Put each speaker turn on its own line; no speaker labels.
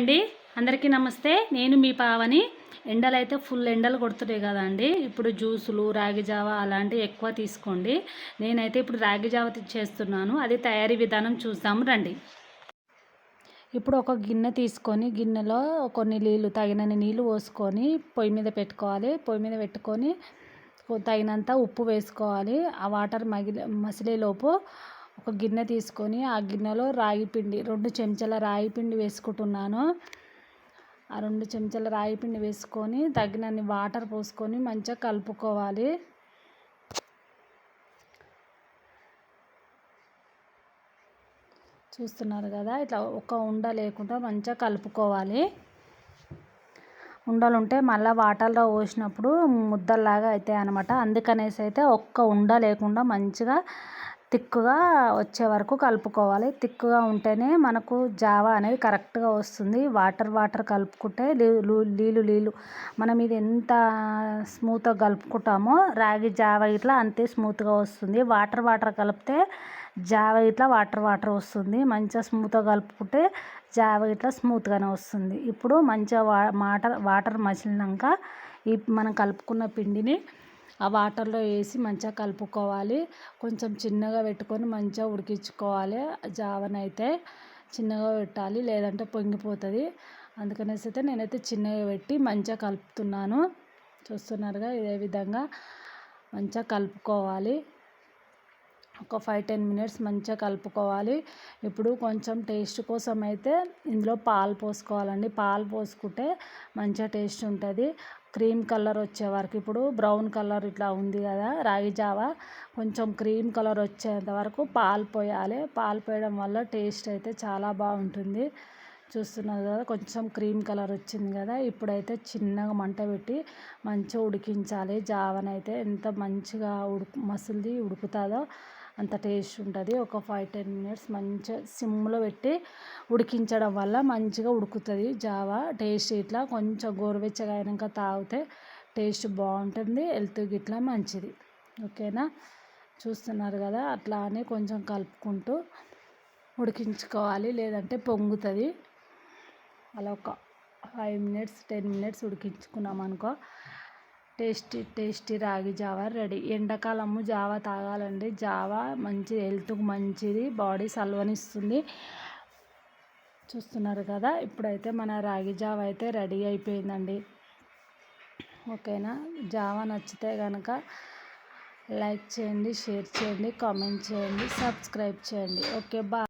అండి, అందరికీ నమస్తే. నేను మీ పావని. ఎండలు అయితే ఫుల్ ఎండలు కొడుతున్నాయి కదండి. ఇప్పుడు జ్యూసులు, రాగి జావ అలాంటివి ఎక్కువ తీసుకోండి. నేనైతే ఇప్పుడు రాగి జావ చేస్తున్నాను. అది తయారీ విధానం చూద్దాము రండి. ఇప్పుడు ఒక గిన్నె తీసుకొని గిన్నెలో కొన్ని నీళ్ళు, తగినన్ని నీళ్ళు పోసుకొని పొయ్యి మీద పెట్టుకోవాలి. పొయ్యి మీద పెట్టుకొని తగినంత ఉప్పు వేసుకోవాలి. ఆ వాటర్ మసిలేలోపు ఒక గిన్నె తీసుకొని ఆ గిన్నెలో రాగి పిండి 2 చెంచాల రాగి పిండి వేసుకుంటున్నాను. ఆ 2 చెంచాల రాగి పిండి వేసుకొని తగినన్ని వాటర్ పోసుకొని మంచిగా కలుపుకోవాలి. చూస్తున్నారు కదా, ఇట్లా ఒక ఉండ లేకుండా మంచిగా కలుపుకోవాలి. ఉండలు ఉంటే మళ్ళీ వాటర్లో పోసినప్పుడు ముద్దల్లాగా అవుతాయి అన్నమాట. అందుకనేసి అయితే ఒక్క ఉండ లేకుండా మంచిగా తిక్కుగా వచ్చే వరకు కలుపుకోవాలి. తిక్కుగా ఉంటేనే మనకు జావా అనేది కరెక్ట్గా వస్తుంది. వాటర్ కలుపుకుంటే నీళ్ళు మనం ఇది ఎంత స్మూత్గా కలుపుకుంటామో రాగి జావా ఇట్లా అంతే స్మూత్గా వస్తుంది. వాటర్ కలిపితే జావా ఇట్లా వాటర్ వస్తుంది. మంచిగా స్మూత్గా కలుపుకుంటే జావా ఇట్లా స్మూత్గానే వస్తుంది. ఇప్పుడు మంచిగా వాటర్ మసిలినాక మనం కలుపుకున్న పిండిని ఆ వాటర్లో వేసి మంచిగా కలుపుకోవాలి. కొంచెం చిన్నగా పెట్టుకొని మంచిగా ఉడికించుకోవాలి. జావనైతే చిన్నగా పెట్టాలి, లేదంటే పొంగిపోతుంది. అందుకనేసి అయితే నేనైతే చిన్నగా పెట్టి మంచిగా కలుపుతున్నాను. చూస్తున్నారుగా, ఇదే విధంగా మంచిగా కలుపుకోవాలి. ఒక 5-10 మినిట్స్ మంచిగా కలుపుకోవాలి. ఇప్పుడు కొంచెం టేస్ట్ కోసం అయితే ఇందులో పాలు పోసుకోవాలండి. పాలు పోసుకుంటే మంచిగా టేస్ట్ ఉంటుంది. క్రీమ్ కలర్ వచ్చే వరకు, ఇప్పుడు బ్రౌన్ కలర్ ఇట్లా ఉంది కదా రాగి జావా, కొంచెం క్రీమ్ కలర్ వచ్చేంత వరకు పాలు పోయాలి. పాలు పోయడం వల్ల టేస్ట్ అయితే చాలా బాగుంటుంది. చూస్తున్నారు కదా, కొంచెం క్రీమ్ కలర్ వచ్చింది కదా. ఇప్పుడైతే చిన్నగా మంట పెట్టి మంచిగా ఉడికించాలి. జావనైతే ఎంత మంచిగా మసిలి ఉడుకుతుందో అంత టేస్ట్ ఉంటుంది. ఒక 5-10 మినిట్స్ మంచిగా సిమ్లో పెట్టి ఉడికించడం వల్ల మంచిగా ఉడుకుతుంది జావా. టేస్ట్ ఇట్లా కొంచెం గోరువెచ్చగా అయినాక తాగితే టేస్ట్ బాగుంటుంది. హెల్త్కి ఇట్లా మంచిది. ఓకేనా, చూస్తున్నారు కదా, అట్లా అని కొంచెం కలుపుకుంటూ ఉడికించుకోవాలి, లేదంటే పొంగుతుంది. అలా ఒక 5-10 మినిట్స్ ఉడికించుకున్నాం అనుకో, టేస్టీ రాగి జావా రెడీ. ఎండాకాలము జావా తాగాలండి. జావా మంచిది, హెల్త్కి మంచిది, బాడీ సల్వనిస్తుంది. చూస్తున్నారు కదా, ఇప్పుడైతే మన రాగి జావా అయితే రెడీ అయిపోయిందండి. ఓకేనా, జావా నచ్చితే కనుక లైక్ చేయండి, షేర్ చేయండి, కామెంట్ చేయండి, సబ్స్క్రైబ్ చేయండి. Okay, bye.